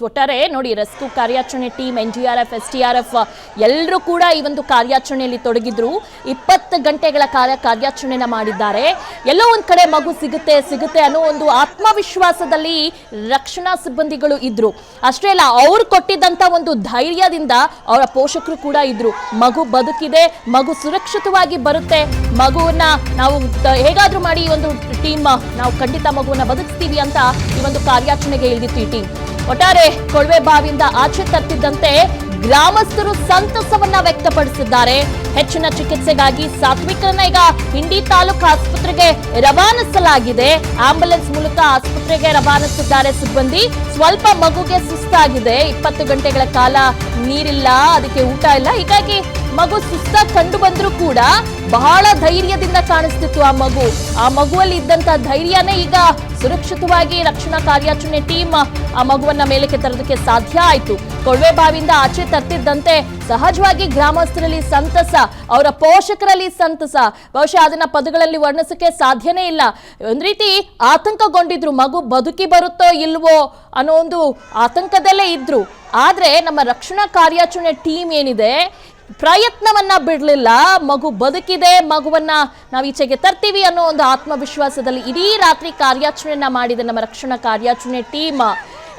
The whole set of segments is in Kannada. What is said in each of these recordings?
ಒಟ್ಟಾರೆ ನೋಡಿ ರೆಸ್ಕ್ಯೂ ಕಾರ್ಯಾಚರಣೆ ಟೀಮ್ ಎನ್ಡಿಆರ್ಎಫ್ ಎಸ್ಡಿಆರ್ಎಫ್ ಎಲ್ಲರೂ ಕೂಡ ಈ ಒಂದು ಕಾರ್ಯಾಚರಣೆಯಲ್ಲಿ ತೊಡಗಿದ್ರು 20 ಗಂಟೆಗಳ ಕಾಲ ಕಾರ್ಯಾಚರಣೆನ ಮಾಡಿದ್ದಾರೆ ಎಲ್ಲೋ ಒಂದು ಕಡೆ ಮಗು ಸಿಗುತ್ತೆ ಅನ್ನೋ ಒಂದು ಆತ್ಮವಿಶ್ವಾಸದಲ್ಲಿ ರಕ್ಷಣಾ ಸಿಬ್ಬಂದಿಗಳು ಇದ್ರು ಅಷ್ಟೇ ಅಲ್ಲ ಅವರು ಕೊಟ್ಟಿದ್ದಂತ ಒಂದು ಧೈರ್ಯದಿಂದ ಅವರ ಪೋಷಕರು ಕೂಡ ಇದ್ರು ಮಗು ಬದುಕಿದೆ ಮಗು ಸುರಕ್ಷಿತವಾಗಿ ಬರುತ್ತೆ ಮಗುವನ್ನ ನಾವು ಹೇಗಾದ್ರೂ ಮಾಡಿ ಈ ಒಂದು ಟೀಮ್ ನಾವು ಖಂಡಿತ ಮಗುವನ್ನ ಬದುಕಿಸ್ತೀವಿ ಅಂತ ಈ ಒಂದು ಕಾರ್ಯಾಚರಣೆಗೆ ಇಳಿದಿತ್ತು ಈ ಟೀಮ್ ಒಟ್ಟಾರೆ ಕೊಳವೆ ಬಾವಿಯಿಂದ ಆಚೆ ತರ್ತಿದ್ದಂತೆ ಗ್ರಾಮಸ್ಥರು ಸಂತಸವನ್ನ ವ್ಯಕ್ತಪಡಿಸಿದ್ದಾರೆ ಹೆಚ್ಚಿನ ಚಿಕಿತ್ಸೆಗಾಗಿ ಸಾತ್ವಿಕರನ್ನ ಈಗ ಇಂಡಿ ತಾಲೂಕು ಆಸ್ಪತ್ರೆಗೆ ರವಾನಿಸಲಾಗಿದೆ ಆಂಬ್ಯುಲೆನ್ಸ್ ಮೂಲಕ ಆಸ್ಪತ್ರೆಗೆ ರವಾನಿಸಿದ್ದಾರೆ ಸಿಬ್ಬಂದಿ ಸ್ವಲ್ಪ ಮಗುಗೆ ಸುಸ್ತಾಗಿದೆ 20 ಗಂಟೆಗಳ ಕಾಲ ನೀರಿಲ್ಲ ಅದಕ್ಕೆ ಊಟ ಇಲ್ಲ ಹೀಗಾಗಿ ಮಗು ಸುಸ್ತಾಗಿ ಕಂಡು ಬಂದ್ರೂ ಕೂಡ ಬಹಳ ಧೈರ್ಯದಿಂದ ಕಾಣಿಸ್ತಿತ್ತು ಆ ಮಗುವಲ್ಲಿ ಇದ್ದಂತ ಧೈರ್ಯನೇ ಈಗ ಸುರಕ್ಷಿತವಾಗಿ ರಕ್ಷಣಾ ಕಾರ್ಯಾಚರಣೆ ಟೀಮ್ ಆ ಮಗುವನ್ನ ಮೇಲಕ್ಕೆ ತರೋದಕ್ಕೆ ಸಾಧ್ಯ ಆಯ್ತು ಕೊಳವೆ ಬಾವಿಯಿಂದ ಆಚೆ ತರ್ತಿದ್ದಂತೆ ಸಹಜವಾಗಿ ಗ್ರಾಮಸ್ಥರಲ್ಲಿ ಸಂತಸ ಅವರ ಪೋಷಕರಲ್ಲಿ ಸಂತಸ ಬಹುಶಃ ಅದನ್ನ ಪದಗಳಲ್ಲಿ ವರ್ಣಿಸಕ್ಕೆ ಸಾಧ್ಯನೇ ಇಲ್ಲ ಒಂದ್ ರೀತಿ ಆತಂಕಗೊಂಡಿದ್ರು ಮಗು ಬದುಕಿ ಬರುತ್ತೋ ಇಲ್ವೋ ಅನ್ನೋ ಒಂದು ಆತಂಕದಲ್ಲೇ ಇದ್ರು ಆದ್ರೆ ನಮ್ಮ ರಕ್ಷಣಾ ಕಾರ್ಯಾಚರಣೆ ಟೀಮ್ ಏನಿದೆ ಪ್ರಯತ್ನವನ್ನ ಬಿಡಲಿಲ್ಲ ಮಗು ಬದುಕಿದೆ ಮಗುವನ್ನ ನಾವು ಈಚೆಗೆ ತರ್ತೀವಿ ಅನ್ನೋ ಒಂದು ಆತ್ಮವಿಶ್ವಾಸದಲ್ಲಿ ಇಡೀ ರಾತ್ರಿ ಕಾರ್ಯಾಚರಣೆಯನ್ನ ಮಾಡಿದ ನಮ್ಮ ರಕ್ಷಣಾ ಕಾರ್ಯಾಚರಣೆ ಟೀಮ್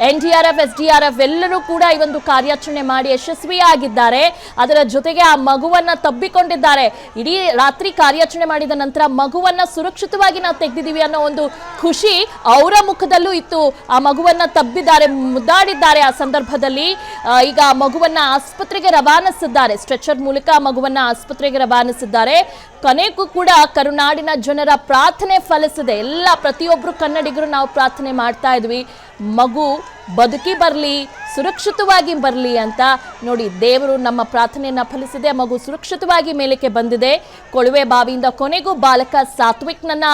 ಎನ್ಡಿಆರ್ಎಫ್ ಎಸ್ಡಿಆರ್ಎಫ್ ಎಲ್ಲರೂ ಕೂಡ ಈ ಒಂದು ಕಾರ್ಯಾಚರಣೆ ಮಾಡಿ ಯಶಸ್ವಿಯಾಗಿದ್ದಾರೆ ಅದರ ಜೊತೆಗೆ ಆ ಮಗುವನ್ನ ತಬ್ಬಿಕೊಂಡಿದ್ದಾರೆ ಇಡೀ ರಾತ್ರಿ ಕಾರ್ಯಾಚರಣೆ ಮಾಡಿದ ನಂತರ ಮಗುವನ್ನ ಸುರಕ್ಷಿತವಾಗಿ ನಾವು ತೆಗೆದಿದ್ದೀವಿ ಅನ್ನೋ ಒಂದು ಖುಷಿ ಅವರ ಮುಖದಲ್ಲೂ ಇತ್ತು ಆ ಮಗುವನ್ನ ತಬ್ಬಿದ್ದಾರೆ ಮುದ್ದಾಡಿದ್ದಾರೆ ಆ ಸಂದರ್ಭದಲ್ಲಿ ಈಗ ಮಗುವನ್ನ ಆಸ್ಪತ್ರೆಗೆ ರವಾನಿಸಿದ್ದಾರೆ ಸ್ಟ್ರೆಚರ್ ಮೂಲಕ ಮಗುವನ್ನ ಆಸ್ಪತ್ರೆಗೆ ರವಾನಿಸಿದ್ದಾರೆ ಕೊನೆಗೂ ಕೂಡ ಕರುನಾಡಿನ ಜನರ ಪ್ರಾರ್ಥನೆ ಫಲಿಸಿದೆ ಎಲ್ಲ ಪ್ರತಿಯೊಬ್ಬರು ಕನ್ನಡಿಗರು ನಾವು ಪ್ರಾರ್ಥನೆ ಮಾಡ್ತಾ ಇದ್ವಿ ಮಗು ಬದುಕಿ ಬರಲಿ ಸುರಕ್ಷಿತವಾಗಿ ಬರಲಿ ಅಂತ ನೋಡಿ ದೇವರು ನಮ್ಮ ಪ್ರಾರ್ಥನೆಯನ್ನ ಫಲಿಸಿದೆ ಮಗು ಸುರಕ್ಷಿತವಾಗಿ ಮೇಲಕ್ಕೆ ಬಂದಿದೆ ಕೊಳವೆ ಬಾವಿಯಿಂದ ಕೊನೆಗೂ ಬಾಲಕ ಸಾತ್ವಿಕ್ನನ್ನ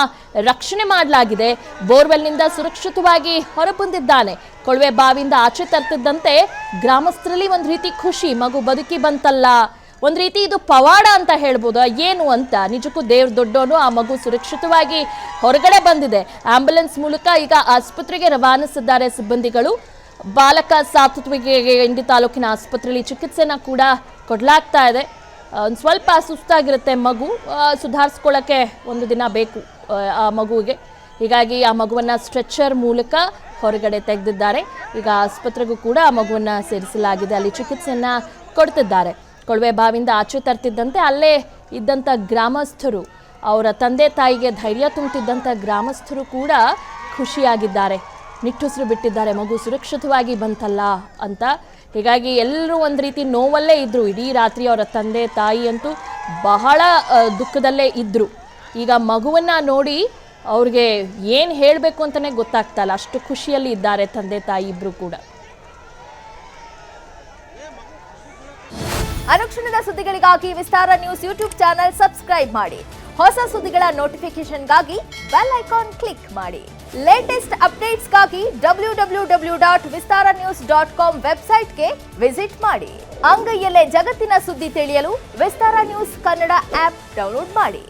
ರಕ್ಷಣೆ ಮಾಡಲಾಗಿದೆ ಬೋರ್ವೆಲ್ನಿಂದ ಸುರಕ್ಷಿತವಾಗಿ ಹೊರಬಂದಿದ್ದಾನೆ ಕೊಳವೆ ಬಾವಿಯಿಂದ ಆಚೆ ತರ್ತಿದ್ದಂತೆ ಗ್ರಾಮಸ್ಥರಲ್ಲಿ ಒಂದು ರೀತಿ ಖುಷಿ ಮಗು ಬದುಕಿ ಬಂತಲ್ಲ ಒಂದ್ ರೀತಿ ಇದು ಪವಾಡ ಅಂತ ಹೇಳ್ಬೋದು ಏನು ಅಂತ ನಿಜಕ್ಕೂ ದೇವ್ರ ದೊಡ್ಡೋನು ಆ ಮಗು ಸುರಕ್ಷಿತವಾಗಿ ಹೊರಗಡೆ ಬಂದಿದೆ ಆಂಬ್ಯುಲೆನ್ಸ್ ಮೂಲಕ ಈಗ ಆಸ್ಪತ್ರೆಗೆ ರವಾನಿಸಿದ್ದಾರೆ ಸಿಬ್ಬಂದಿಗಳು ಬಾಲಕ ಸಾತ್ವಿಕ್ಗೆ ಇಂಡಿ ತಾಲೂಕಿನ ಆಸ್ಪತ್ರೆಯಲ್ಲಿ ಚಿಕಿತ್ಸೆನ ಕೂಡ ಕೊಡಲಾಗ್ತಾ ಇದೆ ಒಂದು ಸ್ವಲ್ಪ ಸುಸ್ತಾಗಿರುತ್ತೆ ಮಗು ಸುಧಾರಿಸ್ಕೊಳ್ಳೋಕ್ಕೆ ಒಂದು ದಿನ ಬೇಕು ಆ ಮಗುವಿಗೆ ಹೀಗಾಗಿ ಆ ಮಗುವನ್ನ ಸ್ಟ್ರೆಚರ್ ಮೂಲಕ ಹೊರಗಡೆ ತೆಗೆದಿದ್ದಾರೆ ಈಗ ಆಸ್ಪತ್ರೆಗೂ ಕೂಡ ಆ ಮಗುವನ್ನ ಸೇರಿಸಲಾಗಿದೆ ಅಲ್ಲಿ ಚಿಕಿತ್ಸೆಯನ್ನ ಕೊಡ್ತಿದ್ದಾರೆ ಕೊಳವೆ ಬಾವಿಯಿಂದ ಆಚೆ ತರ್ತಿದ್ದಂತೆ ಅಲ್ಲೇ ಇದ್ದಂಥ ಗ್ರಾಮಸ್ಥರು ಅವರ ತಂದೆ ತಾಯಿಗೆ ಧೈರ್ಯ ತುಂಬುತ್ತಿದ್ದಂಥ ಗ್ರಾಮಸ್ಥರು ಕೂಡ ಖುಷಿಯಾಗಿದ್ದಾರೆ ನಿಟ್ಟುಸಿರು ಬಿಟ್ಟಿದ್ದಾರೆ ಮಗು ಸುರಕ್ಷಿತವಾಗಿ ಬಂತಲ್ಲ ಅಂತ ಹೀಗಾಗಿ ಎಲ್ಲರೂ ಒಂದು ರೀತಿ ನೋವಲ್ಲೇ ಇದ್ದರು ಇಡೀ ರಾತ್ರಿ ಅವರ ತಂದೆ ತಾಯಿ ಅಂತೂ ಬಹಳ ದುಃಖದಲ್ಲೇ ಇದ್ದರು ಈಗ ಮಗುವನ್ನು ನೋಡಿ ಅವ್ರಿಗೆ ಏನು ಹೇಳಬೇಕು ಅಂತಲೇ ಗೊತ್ತಾಗ್ತಾ ಇಲ್ಲ ಅಷ್ಟು ಖುಷಿಯಲ್ಲಿ ಇದ್ದಾರೆ ತಂದೆ ತಾಯಿ ಇಬ್ಬರು ಕೂಡ ಅನುಕ್ಷಣದ ಸುದ್ದಿಗಳಿಗಾಗಿ ವಿಸ್ತಾರ ನ್ಯೂಸ್ ಯೂಟ್ಯೂಬ್ ಚಾನೆಲ್ ಸಬ್ಸ್ಕ್ರೈಬ್ ಮಾಡಿ ಹೊಸ ಸುದ್ದಿಗಳ ನೋಟಿಫಿಕೇಶನ್ಗಾಗಿ ಬೆಲ್ ಐಕಾನ್ ಕ್ಲಿಕ್ ಮಾಡಿ ಲೇಟೆಸ್ಟ್ ಅಪ್ಡೇಟ್ಸ್ಗಾಗಿ www.vistaranews.com ವೆಬ್ಸೈಟ್ಗೆ ವಿಸಿಟ್ ಮಾಡಿ ಅಂಗೈಯಲ್ಲೇ ಜಗತ್ತಿನ ಸುದ್ದಿ ತಿಳಿಯಲು ವಿಸ್ತಾರ ನ್ಯೂಸ್ ಕನ್ನಡ ಆಪ್ ಡೌನ್ಲೋಡ್ ಮಾಡಿ